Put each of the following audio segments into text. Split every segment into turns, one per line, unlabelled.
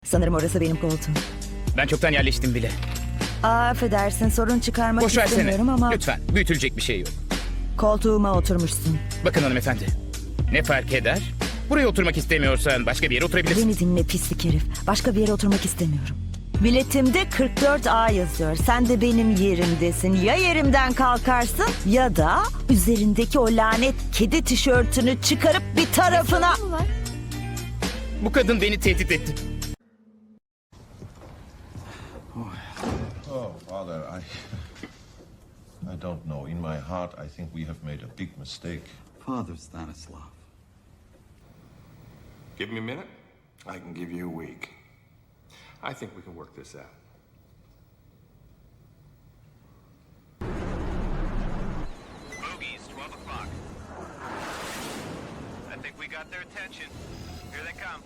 Sanırım orası benim koltuğum.
Ben çoktan yerleştim bile.
Affedersin, sorun çıkarmak
Boş versene.
istemiyorum ama...
Lütfen, büyütülecek bir şey yok.
Koltuğuma oturmuşsun.
Bakın hanımefendi, ne fark eder? Buraya oturmak istemiyorsan başka bir yere oturabilirsin.
Beni dinle pislik herif. Başka bir yere oturmak istemiyorum. Biletimde 44A yazıyor. Sen de benim yerimdesin. Ya yerimden kalkarsın ya da üzerindeki o lanet kedi tişörtünü çıkarıp bir tarafına...
Bu kadın beni tehdit etti.
Oh, Father, I don't know. In my heart, I think we have made a big mistake.
Father Stanislav.
Give me a minute. I can give you a week. I think we can work this out.
Bogies, 12 o'clock. I think we got their attention. Here they come.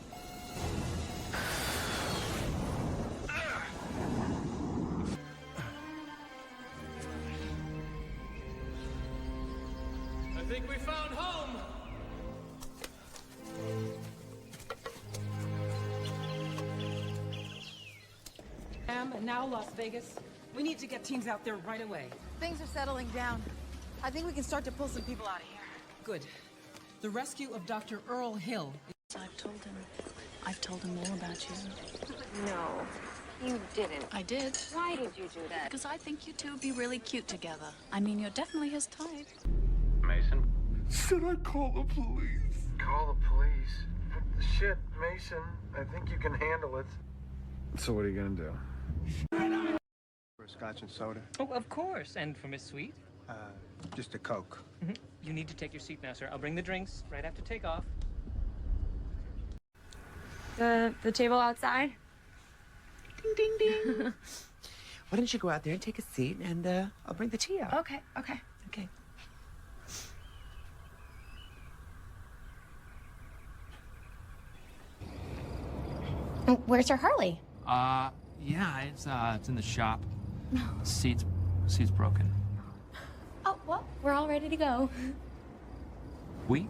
I think we found home.
And now Las Vegas. We need to get teams out there right away.
Things are settling down. I think we can start to pull some people out of here.
Good. The rescue of Dr. Earl Hill.
I've told him all about you.
No, you didn't.
I did.
Why did you do that?
Because I think you two would be really cute together. I mean, you're definitely his type.
Mason?
Should I call the police?
Call the police? Shit, Mason. I think you can handle it.
So what are you gonna do?
For a scotch and soda?
Oh, of course. And for Miss Sweet?
Just a Coke.
You need to take your seat now, sir. I'll bring the drinks right after takeoff.
The table outside?
Ding, ding, ding. Why don't you go out there and take a seat, and I'll bring the tea out.
Okay.
Okay.
Where's your Harley?
Yeah, it's in the shop. Seat's broken.
Oh, well, we're all ready to go.
We?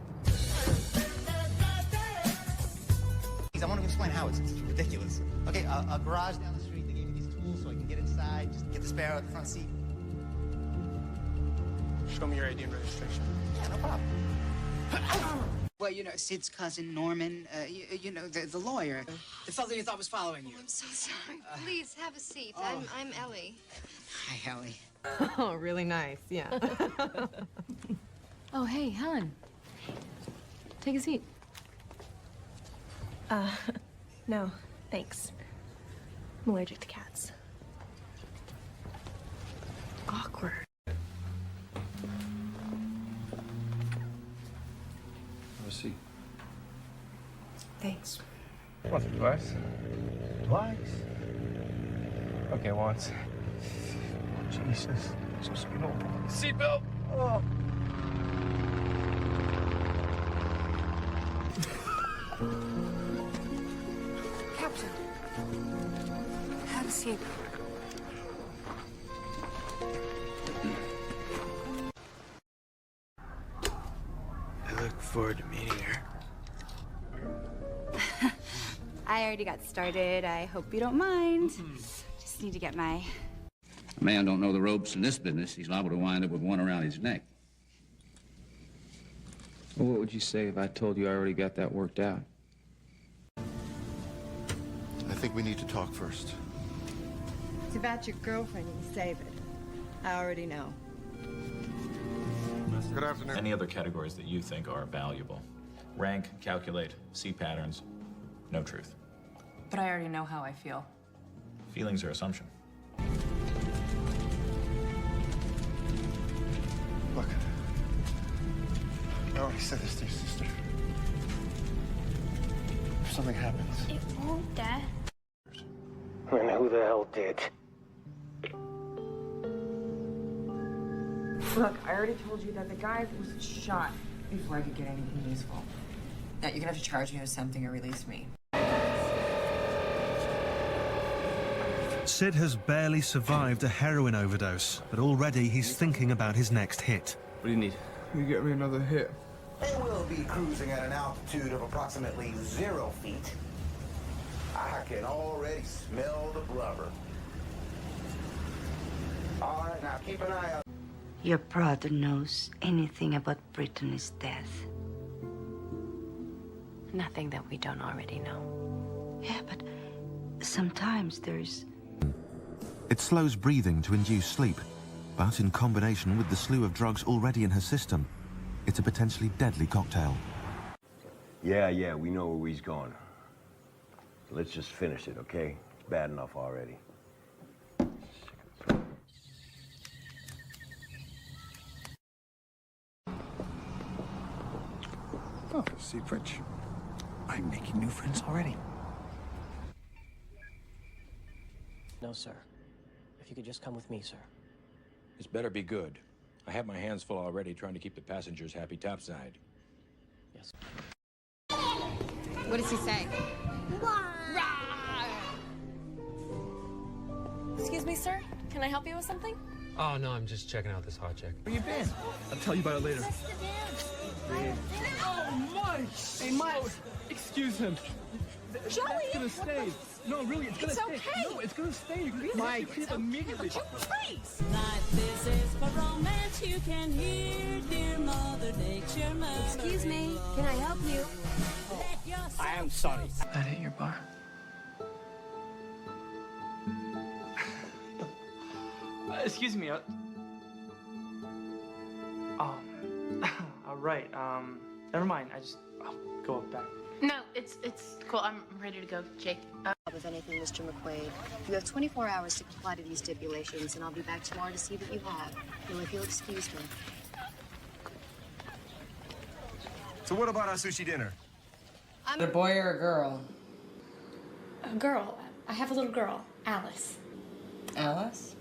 I want to explain how it's ridiculous. Okay, a garage down the street, they gave me these tools so I can get inside, just get the spare out the front seat.
Show me your ID and registration.
Yeah, no problem. Well, you know, Sid's cousin, Norman, you know, the lawyer. The fellow you thought was following you.
I'm so sorry. Please have a seat. I'm Ellie.
Hi, Ellie.
Oh, really nice, yeah.
Oh, hey, Helen. Take a seat. No, thanks. I'm allergic to cats. Awkward.
Have a seat.
Thanks.
Once or twice?
Twice?
Okay, once. Jesus. Just, you know. Seatbelt! Oh.
Captain. Have a seat.
I look forward to meeting her.
I already got started. I hope you don't mind. Just need to get my...
A man don't know the ropes in this business, he's liable to wind up with one around his neck.
Well, what would you say if I told you I already got that worked out?
I think we need to talk first.
It's about your girlfriend. You can save it. I already know.
Good afternoon.
Any other categories that you think are valuable? Rank, calculate, see patterns, no truth.
But I already know how I feel.
Feelings are assumption.
Look. I already said this to your sister. If something happens...
It won't, Dad.
And who the hell did?
Look, I already told you that the guy was shot before I could get anything useful. Now, you're gonna have to charge me with something or release me.
Sid has barely survived a heroin overdose, but already he's thinking about his next hit.
What do you need?
You get me another hit.
They will be cruising at an altitude of approximately 0 feet.
I can already smell the blubber. All right, now keep an eye out.
Your brother knows anything about Brittany's death.
Nothing that we don't already know.
Yeah, but sometimes there's...
It slows breathing to induce sleep, but in combination with the slew of drugs already in her system, it's a potentially deadly cocktail.
Yeah, we know where he's going. Let's just finish it, okay? It's bad enough already.
Oh, see, Fritch, I'm making new friends already.
No, sir. If you could just come with me, sir.
This better be good. I have my hands full already trying to keep the passengers happy topside.
Yes.
What does he say?
Excuse me, sir. Can I help you with something?
Oh, no, I'm just checking out this hot chick.
Where you been?
I'll tell you about it later.
Oh, Mike!
Hey, Mike! Excuse him.
Joey!
It's gonna stay. No, really, it's gonna stay.
Okay.
No, it's gonna stay. You
Mike.
can immediately.
Please!
This is for romance. You can hear dear Mother Nature murmur.
Excuse me, can I help you?
I am sorry.
That hit your bar? Excuse me. Right. Never mind. I'll go up back.
No, it's cool. I'm ready to go, Jake.
If anything, Mr. McQuaid, you have 24 hours to comply to these stipulations, and I'll be back tomorrow to see that you have. If you'll excuse me.
So what about our sushi dinner?
A boy or a girl?
A girl. I have a little girl, Alice.
Alice?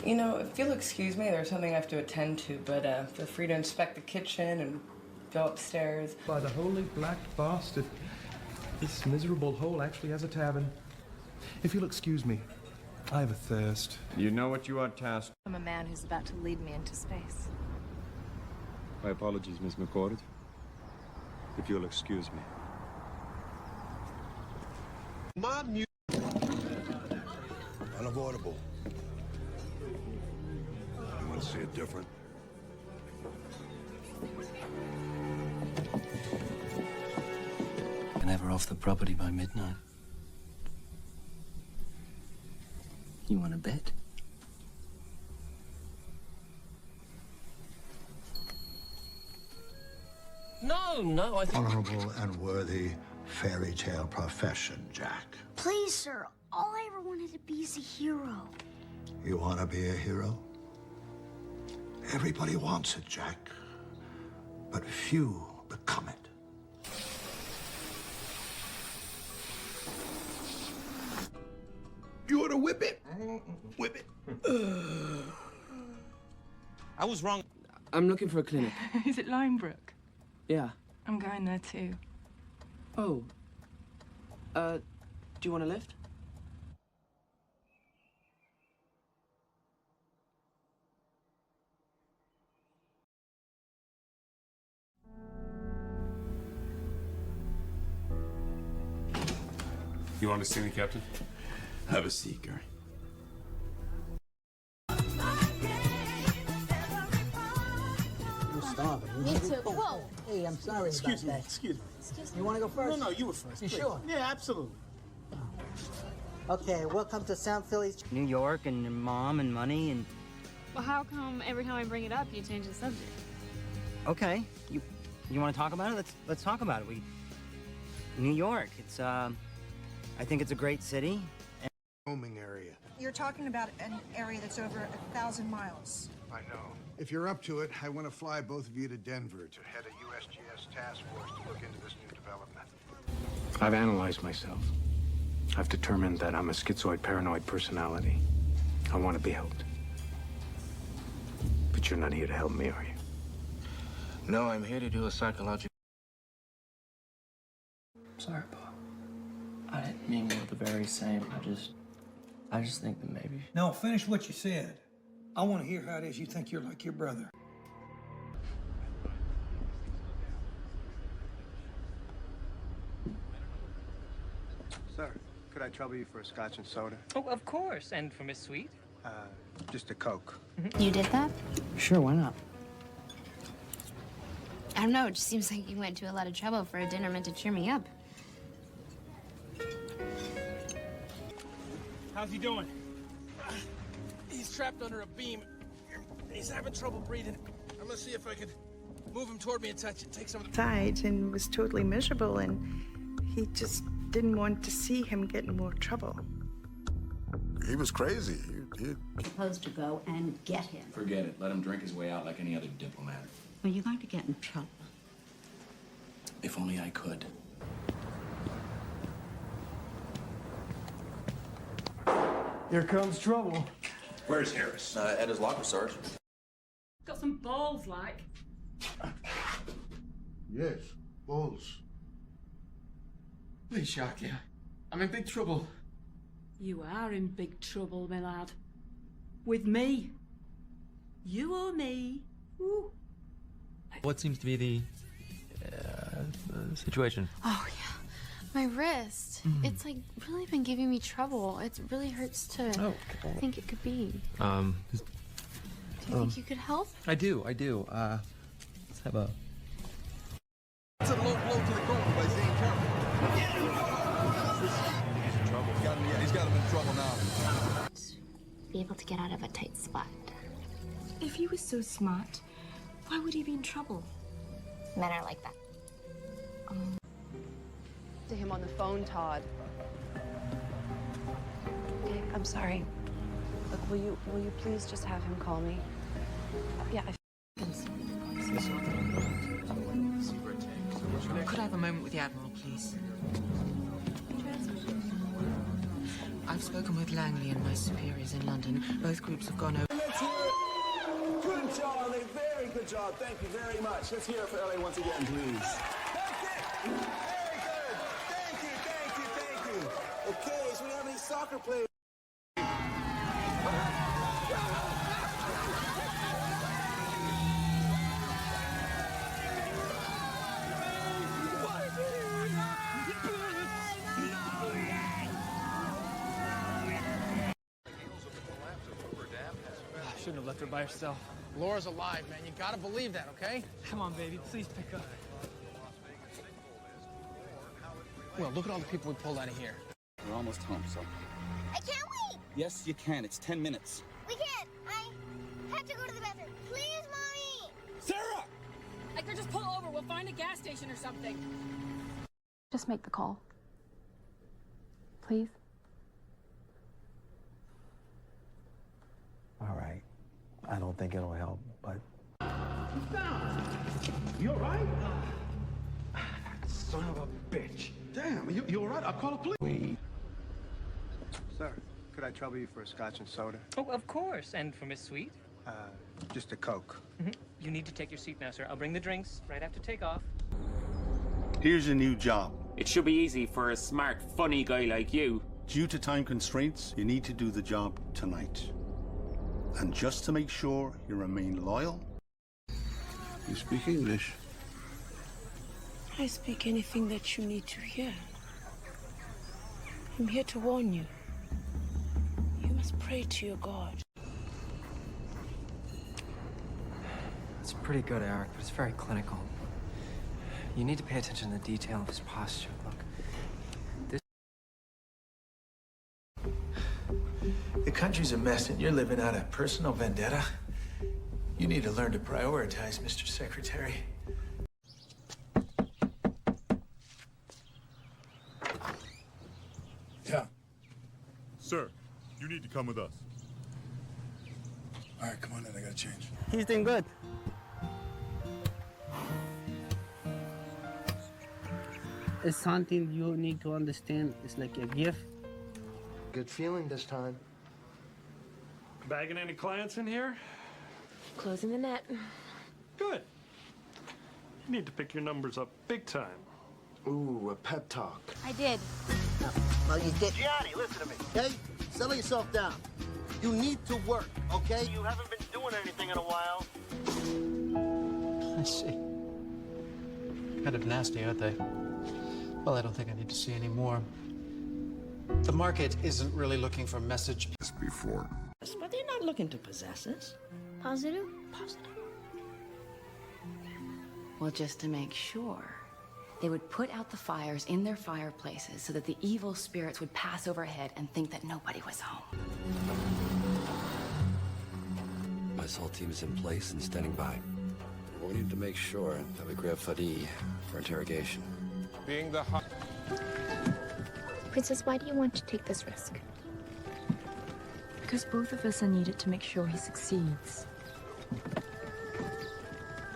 You know, if you'll excuse me, there's something I have to attend to, but feel free to inspect the kitchen and go upstairs.
By the holy black bastard, this miserable hole actually has a tavern.
If you'll excuse me, I have a thirst.
You know what you are tasked.
I'm a man who's about to lead me into space.
My apologies, Miss McCord. If you'll excuse me.
Unavoidable. You want to see it different?
And have her off the property by midnight. You want to bet? No, I think...
Honorable and worthy fairy tale profession, Jack.
Please, sir. All I ever wanted to be is a hero.
You want to be a hero? Everybody wants it, Jack. But few become it. You ought to whip it. Whip it.
I was wrong. I'm looking for a clinic.
Is it Linebrook?
Yeah.
I'm going there too.
Oh. Do you want a lift?
You want to see me, Captain?
Have a seat, Gary.
Starving.
Me too. Whoa!
Hey, I'm sorry
Excuse me.
about that.
Excuse me.
You want to go first?
No, you were first.
You
please.
sure?
Yeah, absolutely.
Okay, welcome to South Philly's.
New York and your mom and money and...
Well, how come every time I bring it up, you change the subject?
Okay, you want to talk about it? Let's talk about it. New York, it's I think it's a great city.
Roaming area.
You're talking about an area that's over 1,000 miles.
I know. If you're up to it, I want to fly both of you to Denver to head a USGS task force to look into this new development.
I've analyzed myself. I've determined that I'm a schizoid paranoid personality. I want to be helped. But you're not here to help me, are you?
No, I'm here to do a psychological... Sorry, Bob. I didn't mean we're the very same. I just think that maybe...
No, finish what you said. I want to hear how it is you think you're like your brother.
Sir, could I trouble you for a scotch and soda?
Oh, of course. And for Miss Sweet?
Just a Coke.
You did that?
Sure, why not?
I don't know, it just seems like you went to a lot of trouble for a dinner meant to cheer me up.
How's he doing? He's trapped under a beam. He's having trouble breathing. I'm gonna see if I can move him toward me and touch it. Take some of the...
Died and was totally miserable, and he just didn't want to see him get in more trouble.
He was crazy.
You're supposed to go and get him.
Forget it. Let him drink his way out like any other diplomat.
Well, you're going to get in trouble.
If only I could.
Here comes trouble.
Where's Harris? At his locker, Sarge.
Got some balls, like.
Yes, balls.
Please, Sharky, I'm in big trouble.
You are in big trouble, my lad. With me. You or me. Ooh.
What seems to be the situation?
Oh, yeah. My wrist. It's like really been giving me trouble. It really hurts to think it could be. Do you think you could help?
I do. Let's have a...
It's a low blow to the groin by staying careful.
He's in trouble.
He's got him in trouble now.
Be able to get out of a tight spot.
If he was so smart, why would he be in trouble?
Men are like that.
To him on the phone, Todd.
Okay, I'm sorry.
Look, will you please just have him call me? Yeah,
Could I have a moment with the Admiral, please? I've spoken with Langley and my superiors in London. Both groups have gone over...
Let's hear it. Good job, Ellie. Very good job. Thank you very much. Let's hear it for Ellie once again, please. That's it. Very good. Thank you. Okay, so we have any soccer players?
I shouldn't have left her by herself. Laura's alive, man. You gotta believe that, okay? Come on, baby. Please pick up. Well, look at all the people we pulled out of here.
We're almost home, so.
I can't wait!
Yes, you can. It's 10 minutes.
We can't. I have to go to the bathroom. Please, Mommy!
Sarah!
I could just pull over. We'll find a gas station or something.
Just make the call. Please?
All right. I don't think it'll help, but...
You all right?
Son of a bitch.
Damn, you all right? I'll call the police.
Wait.
Sir, could I trouble you for a scotch and soda?
Oh, of course. And for Miss Sweet?
Just a Coke.
You need to take your seat now, sir. I'll bring the drinks right after takeoff.
Here's a new job.
It should be easy for a smart, funny guy like you.
Due to time constraints, you need to do the job tonight. And just to make sure you remain loyal...
You speak English?
I speak anything that you need to hear. I'm here to warn you. You must pray to your God.
It's pretty good, Eric, but it's very clinical. You need to pay attention to the detail of his posture. Look,
The country's a mess and you're living out a personal vendetta. You need to learn to prioritize, Mr. Secretary.
Yeah.
Sir, you need to come with us.
All right, come on in. I gotta change.
He's doing good.
It's something you need to understand. It's like a gift. Good feeling this time.
Bagging any clients in here?
Closing the net.
Good. You need to pick your numbers up big time.
Ooh, a pep talk.
I did.
Well, you did. Gianni, listen to me, okay? Settle yourself down. You need to work, okay? You haven't been doing anything in a while.
I see. Kind of nasty, aren't they? Well, I don't think I need to see any more.
The market isn't really looking for message
before.
But they're not looking to possess us.
Positive?
Positive.
Well, just to make sure, they would put out the fires in their fireplaces so that the evil spirits would pass overhead and think that nobody was home.
My assault team is in place and standing by. We need to make sure that we grab Fadi for interrogation.
Being the
Princess, why do you want to take this risk?
Because both of us are needed to make sure he succeeds.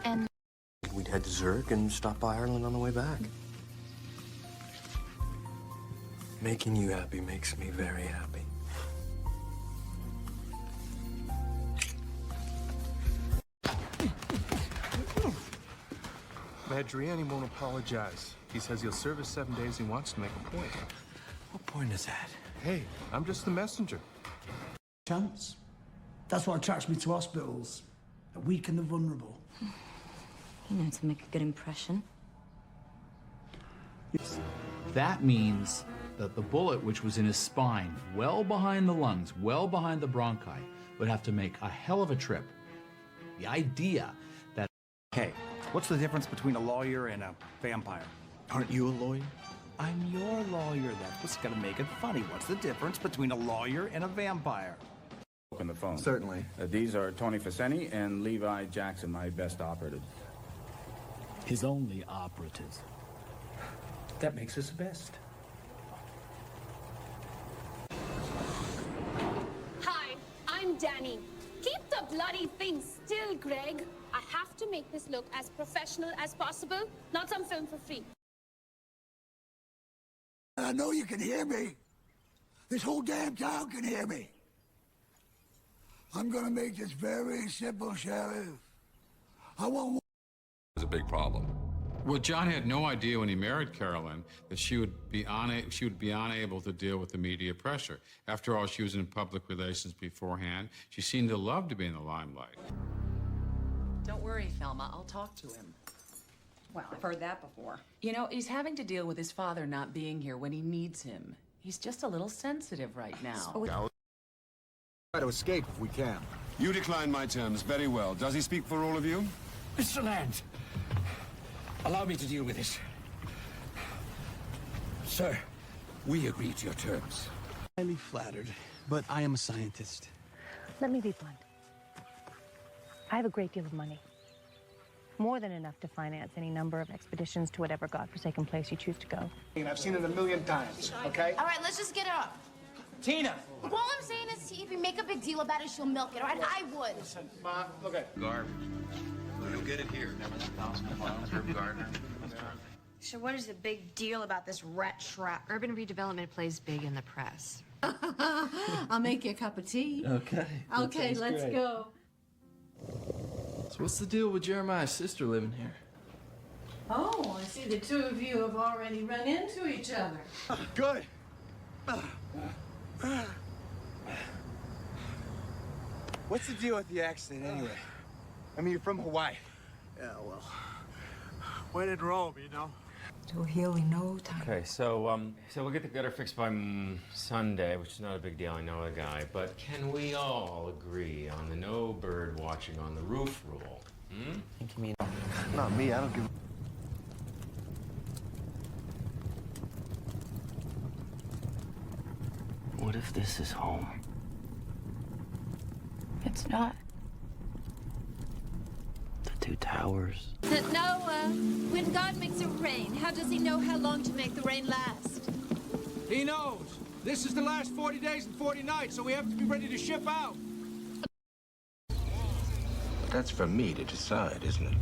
And
We'd head to Zurich and stop by Ireland on the way back. Making you happy makes me very happy.
Adriani won't apologize. He says he'll serve his 7 days and wants to make a point.
What point is that?
Hey, I'm just the messenger.
Chance. That's what attracts me to hospitals. The weak and the vulnerable.
You know, to make a good impression.
That means that the bullet, which was in his spine, well behind the lungs, well behind the bronchi, would have to make a hell of a trip. The idea that...
Hey, what's the difference between a lawyer and a vampire? Aren't you a lawyer? I'm your lawyer. That's what's gonna make it funny. What's the difference between a lawyer and a vampire?
Open the phone.
Certainly.
These are Tony Faceni and Levi Jackson, my best operative.
His only operatives.
That makes us the best.
Hi, I'm Danny. Keep the bloody thing still, Greg. I have to make this look as professional as possible, not some film for free.
I know you can hear me. This whole damn town can hear me. I'm gonna make this very simple, Sheriff. I want...
It's a big problem.
Well, John had no idea when he married Carolyn that she would be unable to deal with the media pressure. After all, she was in public relations beforehand. She seemed to love to be in the limelight.
Don't worry, Thelma. I'll talk to him. Well, I've heard that before. You know, he's having to deal with his father not being here when he needs him. He's just a little sensitive right now.
Try to escape if we can. You decline my terms very well. Does he speak for all of you?
Mr. Land, allow me to deal with this. Sir, we agree to your terms.
Highly flattered, but I am a scientist.
Let me be blunt. I have a great deal of money. More than enough to finance any number of expeditions to whatever godforsaken place you choose to go.
I've seen it 1,000,000 times, okay?
All right, let's just get it up.
Tina!
All I'm saying is, if you make a big deal about it, she'll milk it, all right? I would.
Listen, Ma, look at
Garbage. You'll get it here. Gardner.
So what is the big deal about this rat trap?
Urban redevelopment plays big in the press.
I'll make you a cup of tea.
Okay.
Okay, let's go.
So what's the deal with Jeremiah's sister living here?
Oh, I see the two of you have already run into each other.
Good. What's the deal with the accident, anyway? I mean, you're from Hawaii. Yeah, well, when in Rome, you know?
It'll heal in no time.
Okay, so we'll get the gutter fixed by Sunday, which is not a big deal. I know a guy, but can we all agree on the no bird watching on the roof rule? Hmm?
I think you mean...
Not me. I don't give.
What if this is home?
It's not.
The two towers.
Noah, when God makes it rain, how does he know how long to make the rain last?
He knows. This is the last 40 days and 40 nights, so we have to be ready to ship out.
That's for me to decide, isn't it?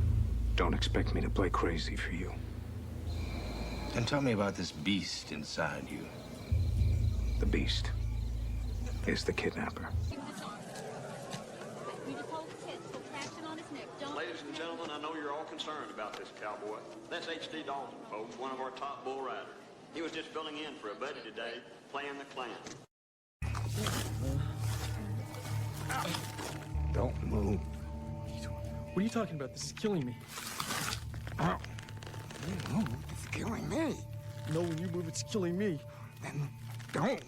Don't expect me to play crazy for you.
Then tell me about this beast inside you.
The beast is the kidnapper.
Ladies and gentlemen, I know you're all concerned about this cowboy. That's H.D. Dalton, folks, one of our top bull riders. He was just filling in for a buddy today, playing the clown.
Don't move.
What are you talking about? This is killing me.
It's killing me.
No, when you move, it's killing me.
Then
Don't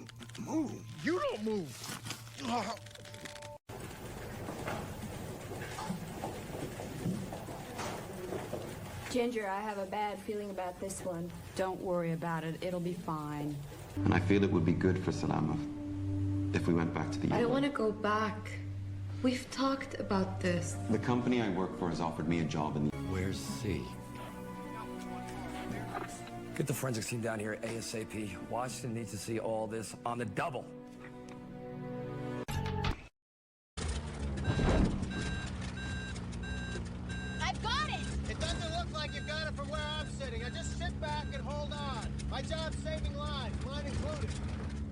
move. You don't move.
Ginger, I have a bad feeling about this one.
Don't worry about it. It'll be fine.
And I feel it would be good for Salama if we went back to the UK.
I don't want to go back. We've talked about this.
The company I work for has offered me a job in the... Where's C?
Get the forensics team down here ASAP. Washington needs to see all this on the double.
I've got it! It doesn't look like you've got it from where I'm sitting. I just sit back and hold on. My job's saving lives, mine included.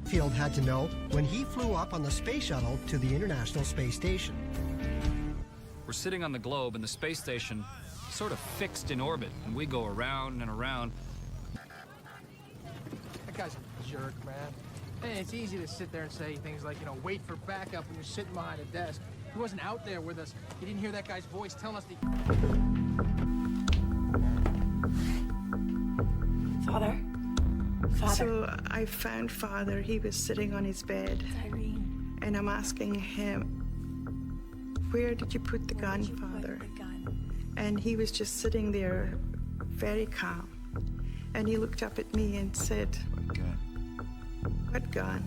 Field had to know when he flew up on the space shuttle to the International Space Station.
We're sitting on the globe and the space station sort of fixed in orbit, and we go around and around.
That guy's a jerk, man. And it's easy to sit there and say things like, you know, wait for backup when you're sitting behind a desk. He wasn't out there with us. He didn't hear that guy's voice telling us to...
Father? Father. So I found Father. He was sitting on his bed.
It's Irene.
And I'm asking him, where did you put the gun, Father? And he was just sitting there, very calm. And he looked up at me and said,
What gun?
What gun?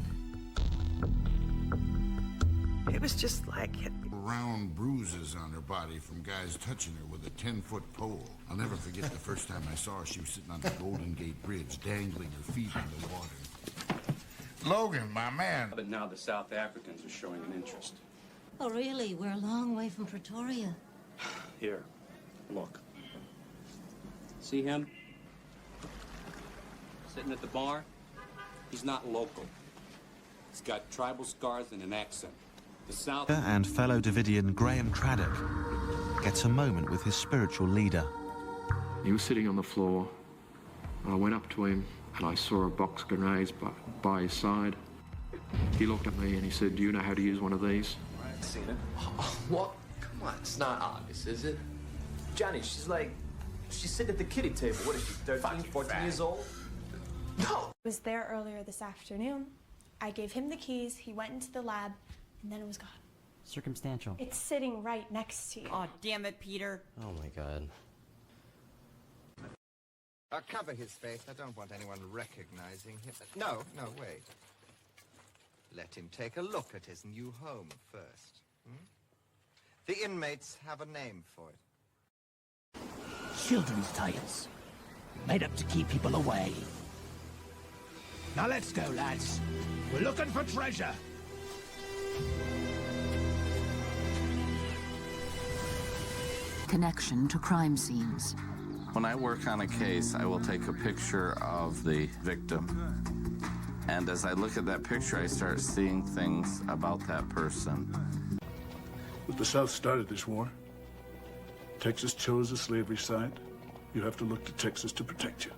It was just like...
Round bruises on her body from guys touching her with a 10-foot pole. I'll never forget the first time I saw her. She was sitting on the Golden Gate Bridge, dangling her feet in the water. Logan, my man.
But now the South Africans are showing an interest.
Oh, really? We're a long way from Pretoria.
Here, look. See him? Sitting at the bar? He's not local. He's got tribal scars and an accent. The South...
And fellow Davidian Graham Craddock gets a moment with his spiritual leader.
He was sitting on the floor. I went up to him and I saw a box grenades by his side. He looked at me and he said, "Do you know how to use one of these?"
I've seen it. What? Come on, it's not obvious, is it? Johnny, she's sitting at the kiddie table. What is she, 13, 14 years old? No!
I was there earlier this afternoon. I gave him the keys, he went into the lab, and then it was gone.
Circumstantial.
It's sitting right next to you.
Oh, damn it, Peter.
Oh my God.
Cover his face. I don't want anyone recognizing him. No, wait. Let him take a look at his new home first. The inmates have a name for it.
Children's tales. Made up to keep people away. Now let's go, lads. We're looking for treasure.
Connection to crime scenes.
When I work on a case, I will take a picture of the victim. And as I look at that picture, I start seeing things about that person.
But the South started this war. Texas chose a slavery side. You have to look to Texas to protect you.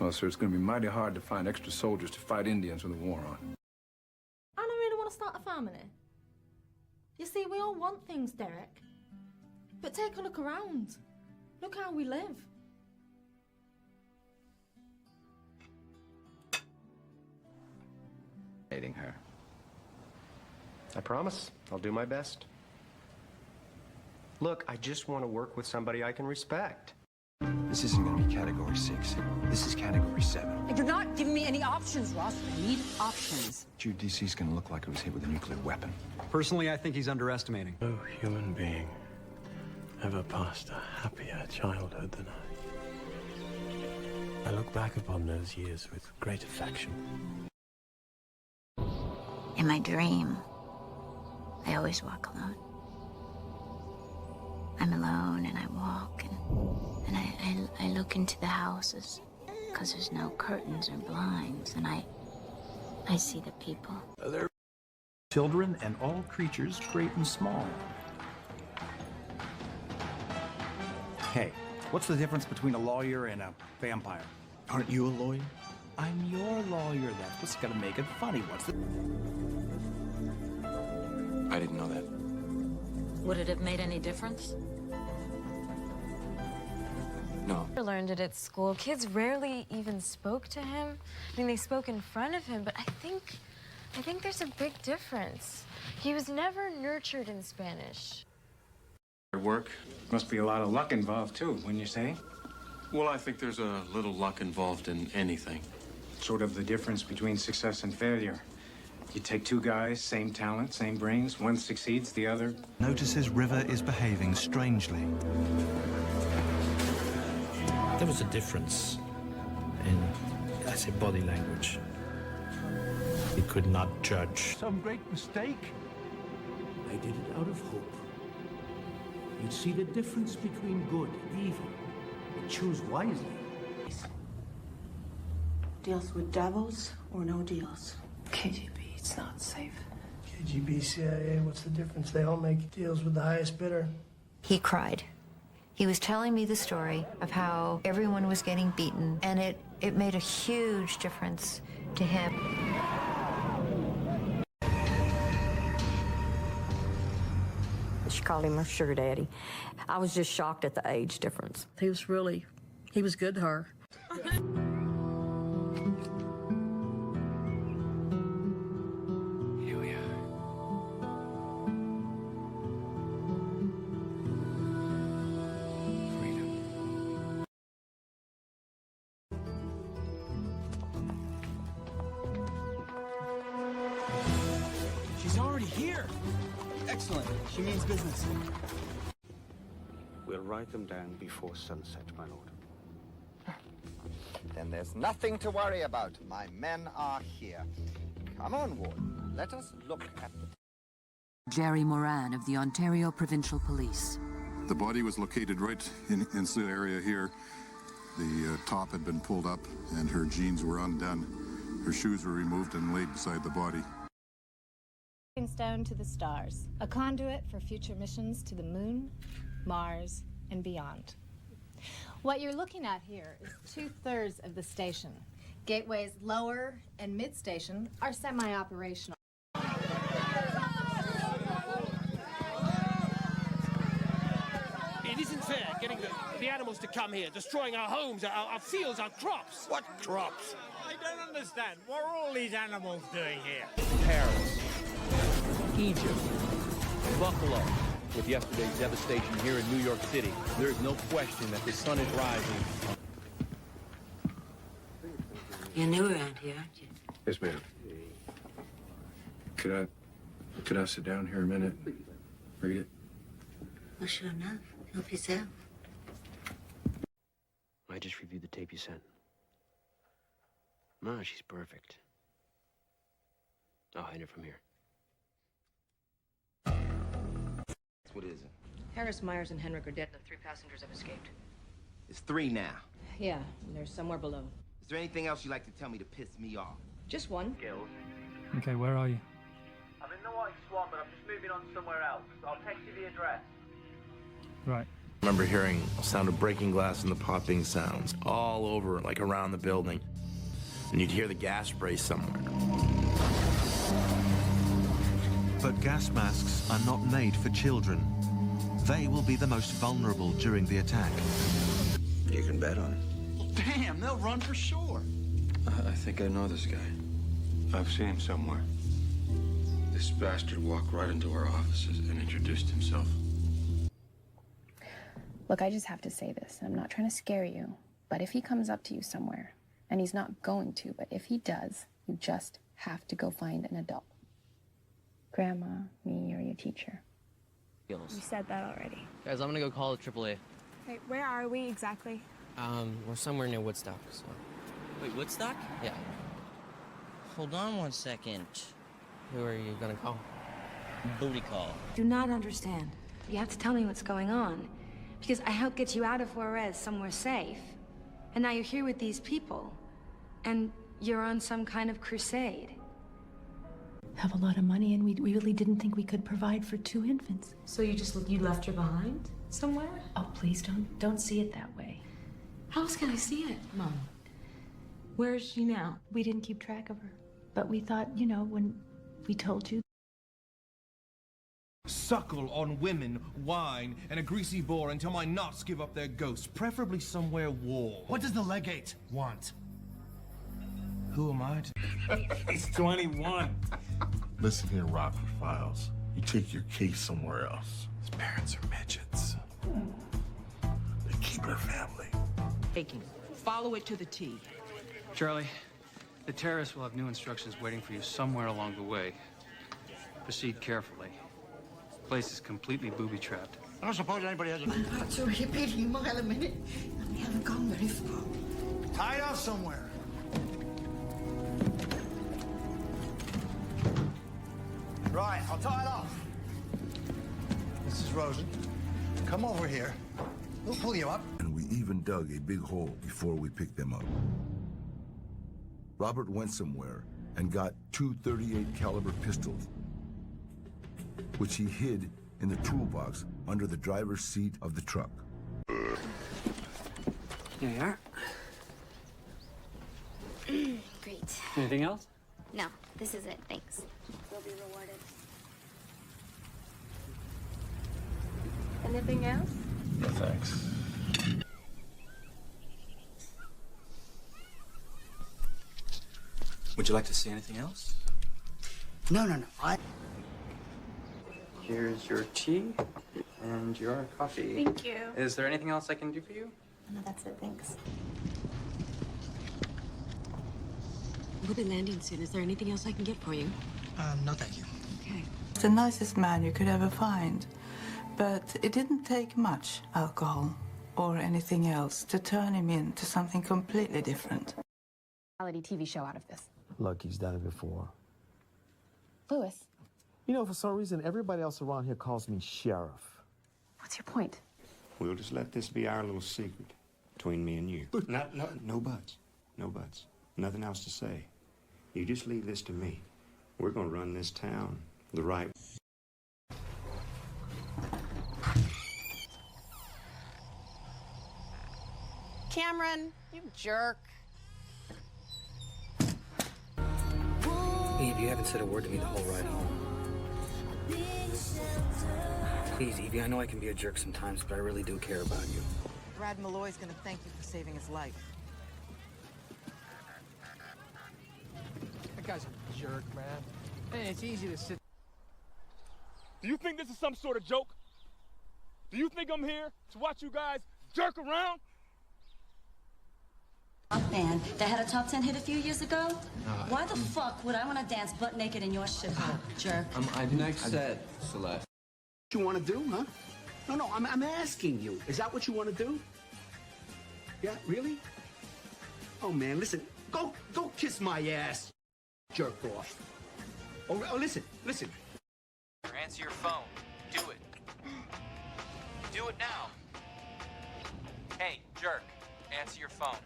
Well, sir, it's going to be mighty hard to find extra soldiers to fight Indians with a war on.
I don't really want to start a family. You see, we all want things, Derek. But take a look around. Look how we live.
Dating her. I promise. I'll do my best. Look, I just want to work with somebody I can respect.
This isn't going to be Category 6. This is Category 7.
You're not giving me any options, Ross. I need options.
Jude, DC's going to look like it was hit with a nuclear weapon.
Personally, I think he's underestimating.
No human being ever passed a happier childhood than I look back upon those years with great affection.
In my dream, I always walk alone. I'm alone and I walk and I look into the houses because there's no curtains or blinds and I see the people.
They're children and all creatures great and small. Hey, what's the difference between a lawyer and a vampire?
Aren't you a lawyer?
I'm your lawyer. That's what's gonna make it funny. What's the...
I didn't know that.
Would it have made any difference?
No.
I learned it at school. Kids rarely even spoke to him. I mean, they spoke in front of him, but I think there's a big difference. He was never nurtured in Spanish.
Work. Must be a lot of luck involved, too, wouldn't you say?
Well, I think there's a little luck involved in anything.
Sort of the difference between success and failure. You take two guys, same talent, same brains. One succeeds, the other...
Notices River is behaving strangely.
There was a difference in, I say, body language. He could not judge. Some great mistake? I did it out of hope. You'd see the difference between good and evil. And choose wisely.
Deals with devils or no deals?
KGB, it's not safe.
KGB, CIA, what's the difference? They all make deals with the highest bidder.
He cried. He was telling me the story of how everyone was getting beaten, and it made a huge difference to him.
She called him her sugar daddy. I was just shocked at the age difference. He was good to her.
Here we are.
She's already here. Excellent. She means business.
We'll write them down before sunset, my lord.
Then there's nothing to worry about. My men are here. Come on, Warden. Let us look at the...
Jerry Moran of the Ontario Provincial Police.
The body was located right in the area here. The top had been pulled up and her jeans were undone. Her shoes were removed and laid beside the body.
Stone to the stars, a conduit for future missions to the moon, Mars, and beyond. What you're looking at here is 2/3 of the station. Gateways lower and mid station are semi-operational.
It isn't fair getting the animals to come here, destroying our homes, our fields, our crops.
What crops? I don't understand. What are all these animals doing here?
Paris, Egypt, Buffalo. With yesterday's devastation here in New York City, there is no question that the sun is rising.
You're new around here, aren't you?
Yes, ma'am. Could I sit down here a minute? Read it?
Well, sure enough. Help yourself.
I just reviewed the tape you sent. Ma, she's perfect. I'll hand it from here.
What is it?
Harris, Myers, and Henrik are dead, and the 3 passengers have escaped.
It's 3 now.
Yeah, and they're somewhere below.
Is there anything else you'd like to tell me to piss me off?
Just one.
Gills.
Okay, where are you?
I'm in the White Swan, but I'm just moving on somewhere else. I'll text you the address.
Right.
I remember hearing a sound of breaking glass and the popping sounds all over, like around the building. And you'd hear the gas spray somewhere.
But gas masks are not made for children. They will be the most vulnerable during the attack.
You can bet on it.
Damn, they'll run for sure.
I think I know this guy. I've seen him somewhere. This bastard walked right into our offices and introduced himself.
Look, I just have to say this. I'm not trying to scare you, but if he comes up to you somewhere, and he's not going to, but if he does, you just have to go find an adult. Grandma, me, or your teacher.
You said that already.
Guys, I'm gonna go call the AAA.
Wait, where are we exactly?
We're somewhere near Woodstock, so.
Wait, Woodstock?
Yeah.
Hold on one second.
Who are you gonna call?
Booty call.
Do not understand. You have to tell me what's going on. Because I helped get you out of Juarez, somewhere safe. And now you're here with these people. And you're on some kind of crusade.
Have a lot of money, and we really didn't think we could provide for 2 infants.
So you left her behind somewhere?
Oh, please don't see it that way.
How else can I see it, Mom? Where is she now?
We didn't keep track of her, but we thought, when we told you.
So
suckle on women, wine, and a greasy bore until my knots give up their ghosts, preferably somewhere warm.
What does the legate want?
Who am I to...
He's 21.
Listen here, Rockford Files. You take your case somewhere else.
His parents are midgets.
They keep her family.
Taking. Follow it to the T.
Charlie, the terrorists will have new instructions waiting for you somewhere along the way. Proceed carefully. The place is completely booby-trapped.
I don't suppose anybody has a...
My heart's already beating a mile a minute, and we haven't gone very far.
Tie it off somewhere. Right, I'll tie it off. Mrs. Rosen, come over here. We'll pull you up.
And we even dug a big hole before we picked them up. Robert went somewhere and got 2 .38 caliber pistols, which he hid in the toolbox under the driver's seat of the truck.
Here you are. Great. Anything else? No, this is it. Thanks. We'll be rewarded.
Anything else?
No, thanks.
Would you like to see anything else?
No.
Here's your tea and your coffee.
Thank you.
Is there anything else I can do for you?
No, that's it. Thanks.
We'll be landing soon. Is there anything else I can get for you?
No, thank you.
Okay.
The nicest man you could ever find. But it didn't take much alcohol or anything else to turn him into something completely different.
Reality TV show out of this.
Look, he's done it before.
Lewis,
You know, for some reason, everybody else around here calls me Sheriff.
what's your point?
We'll just let this be our little secret between me and you. No buts. No buts. Nothing else to say. You just leave this to me. We're gonna run this town the right way.
Cameron, you jerk.
Eve, you haven't said a word to me the whole ride home. Please, Evie, I know I can be a jerk sometimes, but I really do care about you.
Brad Malloy's gonna thank you for saving his life.
That guy's a jerk, man. Hey, it's easy to sit. Do you think this is some sort of joke? Do you think I'm here to watch you guys jerk around?
Band that had a top 10 hit a few years ago? Why the fuck would I want to dance butt naked in your shit, jerk?
Next set, Celeste.
What you want to do, huh? No, I'm asking you. Is that what you want to do? Yeah, really? Oh, man, listen. Go kiss my ass. Jerk off. Oh, listen.
Answer your phone. Do it. Do it now. Hey, jerk. Answer your phone.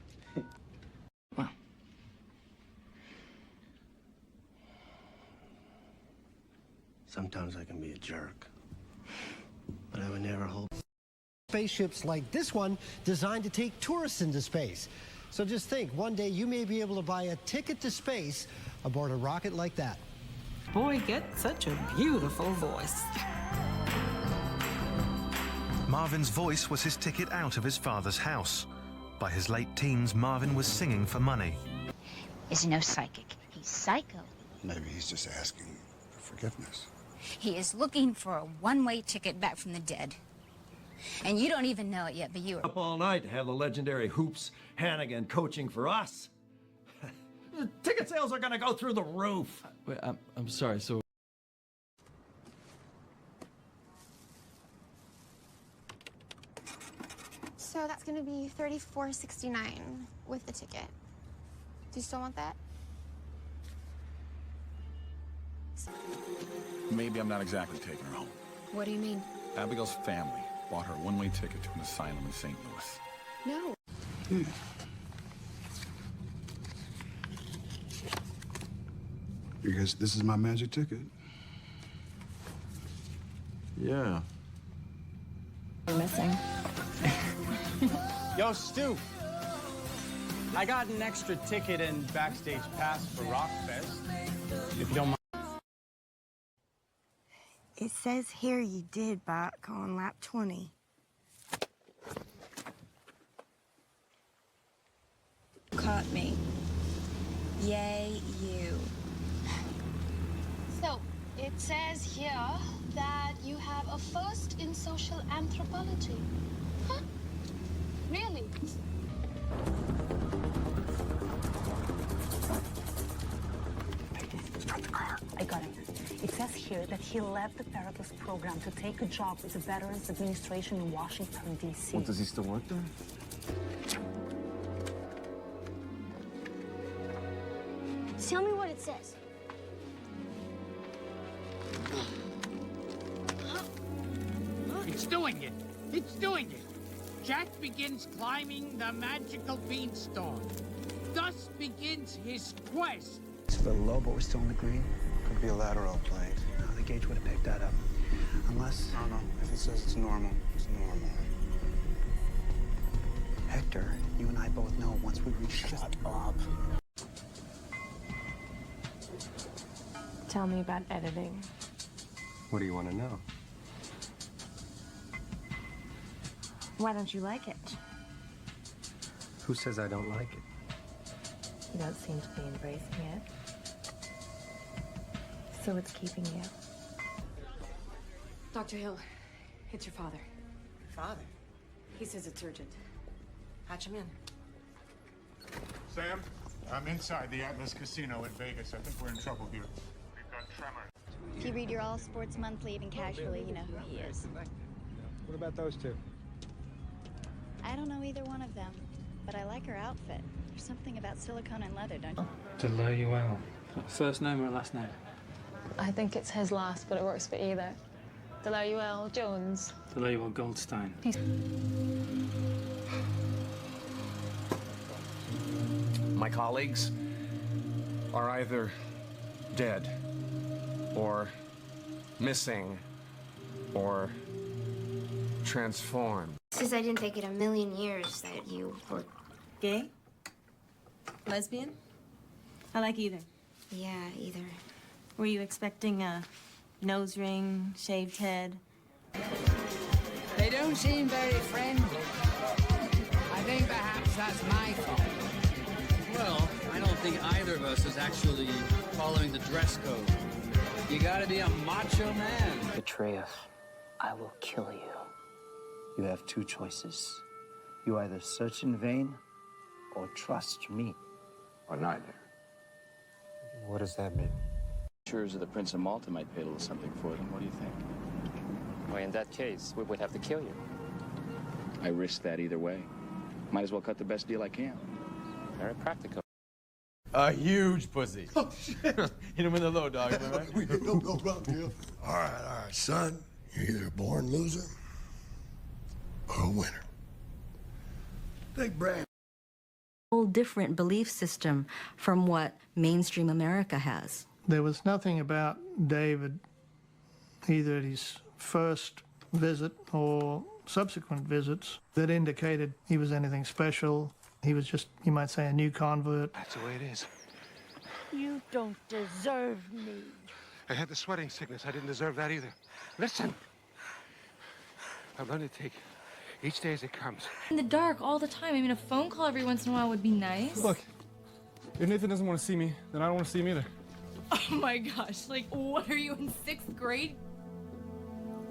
Sometimes I can be a jerk, but I would never hold.
Spaceships like this one designed to take tourists into space. So just think, one day you may be able to buy a ticket to space aboard a rocket like that.
Boy, get such a beautiful voice.
Marvin's voice was his ticket out of his father's house. By his late teens, Marvin was singing for money.
Is no psychic. He's psycho.
Maybe he's just asking for forgiveness.
He is looking for a one-way ticket back from the dead. And you don't even know it yet, but you are.
Up all night to have the legendary Hoops Hannigan coaching for us. The ticket sales are gonna go through the roof.
Wait, I'm sorry, so...
So that's gonna be $34.69 with the ticket. Do you still want that?
Maybe I'm not exactly taking her home.
What do you mean?
Abigail's family bought her a one-way ticket to an asylum in St. Louis.
No.
Because this is my magic ticket.
Yeah.
You're missing.
Yo, Stu. I got an extra ticket and backstage pass for Rockfest. If you don't mind.
It says here you did back on lap 20.
Caught me. Yay, you.
So, it says here that you have a first in social anthropology. Huh? Really?
Start the car. I got him. It says here that he left the therapist program to take a job with the Veterans Administration in Washington, D.C.
Well, does he still work there?
Tell me what it says.
It's doing it. It's doing it. Jack begins climbing the magical beanstalk. Thus begins his quest.
It's a little low, but we're still in the green. Could be a lateral plate. No, the gauge would have picked that up. Unless... No, no. If it says it's normal, it's normal. Hector, you and I both know once we reach... Shut up.
Tell me about editing.
What do you want to know?
Why don't you like it?
Who says I don't like it?
You don't seem to be embracing it. So it's keeping you.
Dr. Hill, it's your father.
Father?
He says it's urgent.
Patch him in.
Sam, I'm inside the Atlas Casino in Vegas. I think we're in trouble here. We've got tremor.
If you read your All Sports Monthly even casually, you know who he is.
What about those two?
I don't know either one of them, but I like her outfit. There's something about silicone and leather, don't you?
Delayuel. First name or last name?
I think it's his last, but it works for either. Delayuel Jones.
Delayuel Goldstein.
My colleagues are either dead or missing or transformed.
Since I didn't think in a million years that you were...
Gay? Lesbian? I like either.
Yeah, either.
Were you expecting a nose ring, shaved head?
They don't seem very friendly. I think perhaps that's my fault.
Well, I don't think either of us is actually following the dress code. You gotta be a macho man.
Betray us, I will kill you. You have two choices. You either search in vain or trust me.
Or neither.
What does that mean?
Sures of the Prince of Malta might pay a little something for them. What do you think? Well, in that case, we would have to kill you. I risk that either way. Might as well cut the best deal I can. Very practical.
A huge pussy. Oh, shit. Hit him in the low, dog. Right?
We don't go around here. All right, son. You're either a born loser or a winner. Big brain.
Whole different belief system from what mainstream America has.
There was nothing about David, either at his first visit or subsequent visits, that indicated he was anything special. He was just, you might say, a new convert.
That's the way it is.
You don't deserve me.
I had the sweating sickness. I didn't deserve that either. Listen. I've learned to take each day as it comes.
In the dark all the time. I mean, a phone call every once in a while would be nice.
Look, if Nathan doesn't want to see me, then I don't want to see him either.
Oh my gosh, like, what are you in 6th grade?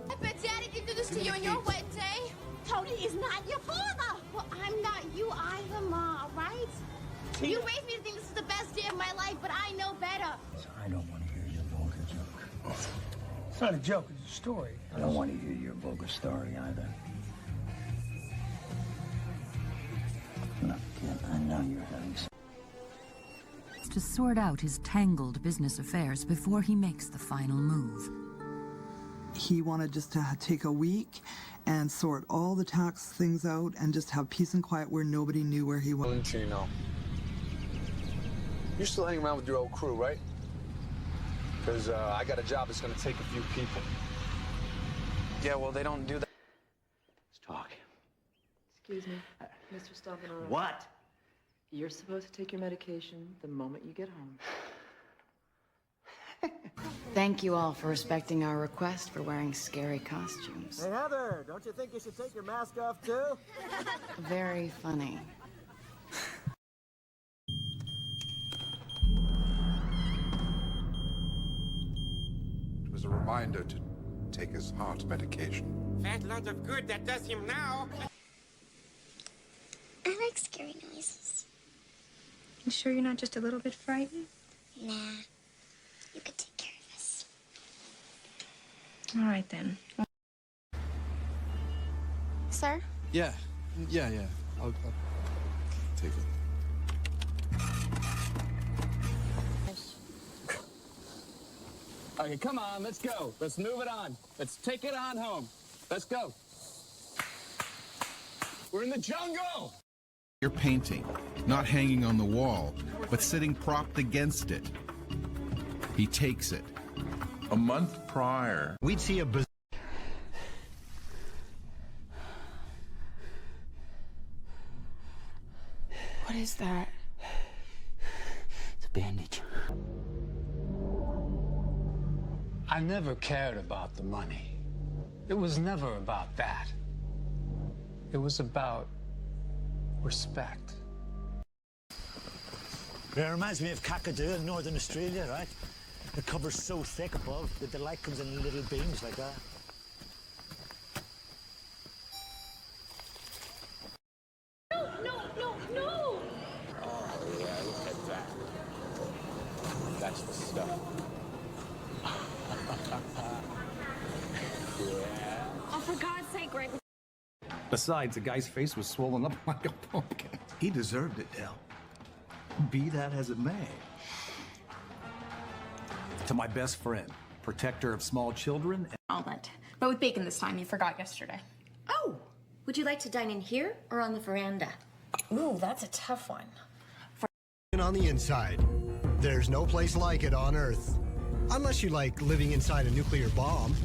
I bet Daddy can do this to you on your wet day. Tony is not your father. Well, I'm not you either, Ma, right? You raised me to think this is the best day of my life, but I know better.
I don't want to hear your vulgar joke.
It's not a joke, it's a story.
I don't want to hear your vulgar story either. Look, kid, I know you're having some...
To sort out his tangled business affairs before he makes the final move.
He wanted just to take a week and sort all the tax things out and just have peace and quiet where nobody knew where he was.
Valentino. You're still hanging around with your old crew, right? Because I got a job that's going to take a few people.
Yeah, well, they don't do that.
Let's talk.
Excuse me, Mr. Stavronaro.
What?
You're supposed to take your medication the moment you get home.
Thank you all for respecting our request for wearing scary costumes.
Hey, Heather, don't you think you should take your mask off, too?
Very funny.
It was a reminder to take his heart medication.
Fat lot of good that does him now.
I like scary noises.
You sure you're not just a little bit frightened?
Nah, you could take care of us.
All right, then.
Sir?
Yeah. I'll take it.
Okay, come on, let's go. Let's move it on. Let's take it on home. Let's go. We're in the jungle!
You're painting, not hanging on the wall, but sitting propped against it. He takes it.
A month prior,
We'd see a
What is that?
It's a bandage.
I never cared about the money. It was never about that. It was about respect.
It reminds me of Kakadu in Northern Australia, right? The cover's so thick above that the light comes in little beams like that.
No!
Oh, yeah, look at that. That's the stuff.
Oh, for God's sake, Greg.
Besides, the guy's face was swollen up like a pumpkin.
He deserved it, Dale. Be that as it may.
To my best friend, protector of small children.
Omelet. But with bacon this time, you forgot yesterday.
Oh, would you like to dine in here or on the veranda?
Ooh, that's a tough one.
On the inside, there's no place like it on Earth. Unless you like living inside a nuclear bomb.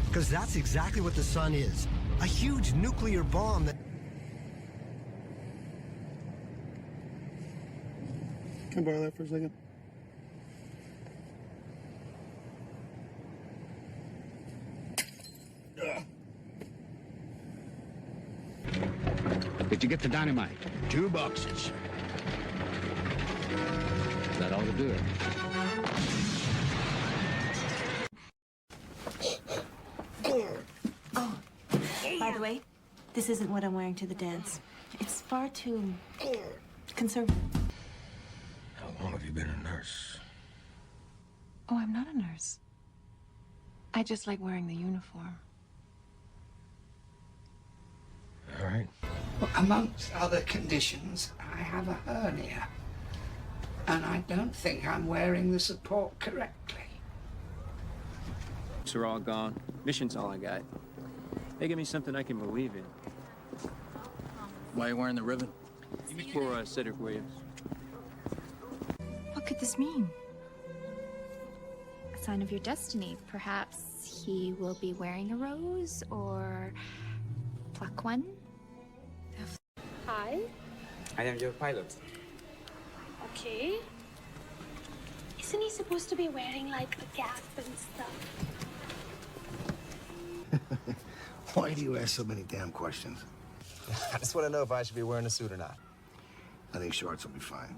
Because that's exactly what the sun is. A huge nuclear bomb that...
Can I borrow that for a second?
Did you get the dynamite? 2 boxes. That ought to do it.
Oh, by the way, this isn't what I'm wearing to the dance. It's far too conservative.
How long have you been a nurse?
Oh, I'm not a nurse. I just like wearing the uniform.
All right.
Well, amongst other conditions, I have a hernia. And I don't think I'm wearing the support correctly.
Are all gone. Mission's all I got. They give me something I can believe in.
Why are you wearing the ribbon?
For Cedric Williams.
What could this mean? A sign of your destiny. Perhaps he will be wearing a rose or pluck one.
Hi.
I am your pilot.
Okay. Isn't he supposed to be wearing like a cap and stuff?
Why do you ask so many damn questions?
I just want to know if I should be wearing a suit or not.
I think shorts will be fine.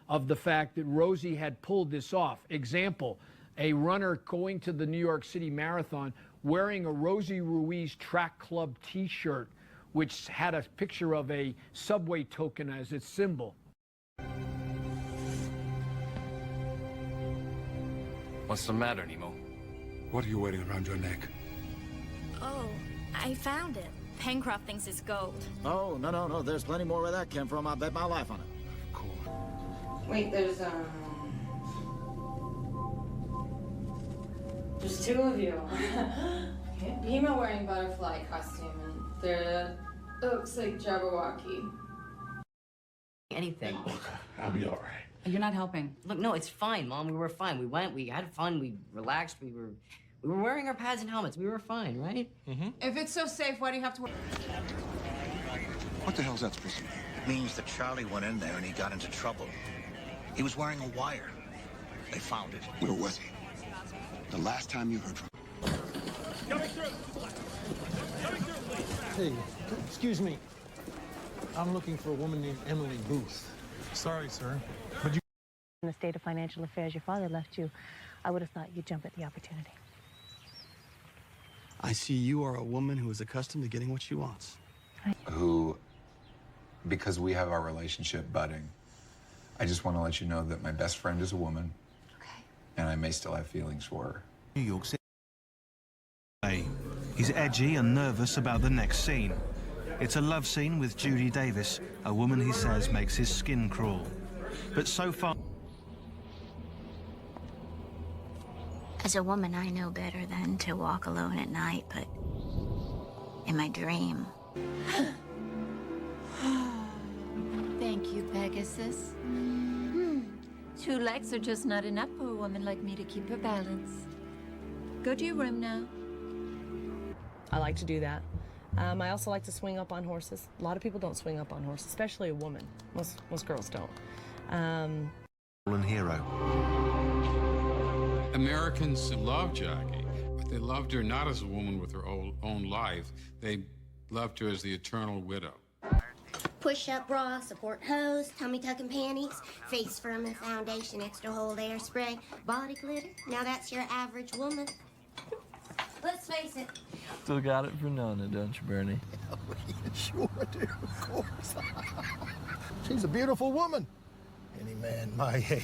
Of the fact that Rosie had pulled this off. Example, a runner going to the New York City Marathon wearing a Rosie Ruiz Track Club t-shirt, which had a picture of a subway token as its symbol.
What's the matter, Nemo?
What are you wearing around your neck?
Oh, I found it. Pencroft thinks it's gold.
Oh, no. There's plenty more where that came from. I'll bet my life on it.
Wait, there's 2 of you. Pima wearing butterfly costume, and there looks like Jabberwocky.
Anything.
I'll be all right.
You're not helping. Look, no, it's fine, Mom. We were fine. We went, we had fun, we relaxed, we were wearing our pads and helmets. We were fine, right?
Mm-hmm. If it's so safe, why do you have to wear...
What the hell's that supposed to mean?
It means that Charlie went in there and he got into trouble. He was wearing a wire.
They found it. Where was he? The last time you heard from him.
Coming through. Coming through, please.
Hey, excuse me. I'm looking for a woman named Emily Booth.
Sorry, sir. But you...
In the state of financial affairs your father left you, I would have thought you'd jump at the opportunity.
I see you are a woman who is accustomed to getting what she wants.
Who, because we have our relationship budding, I just want to let you know that my best friend is a woman. Okay. And I may still have feelings for her.
New York City. He's edgy and nervous about the next scene. It's a love scene with Judy Davis, a woman he says makes his skin crawl. But so far...
As a woman, I know better than to walk alone at night, but in my dream...
Thank you, Pegasus. 2 legs are just not enough for a woman like me to keep her balance. Go to your room now.
I like to do that. I also like to swing up on horses. A lot of people don't swing up on horses, especially a woman. Most girls don't.
Hero.
Americans love Jackie, but they loved her not as a woman with her own life. They loved her as the eternal widow.
Push-up bra, support hose, tummy tucking panties, face firming foundation, extra hold hairspray, body glitter. Now that's your average woman. Let's face it.
Still got it for Nona, don't you, Bernie?
Oh, you sure do, of course. She's a beautiful woman. Any man my age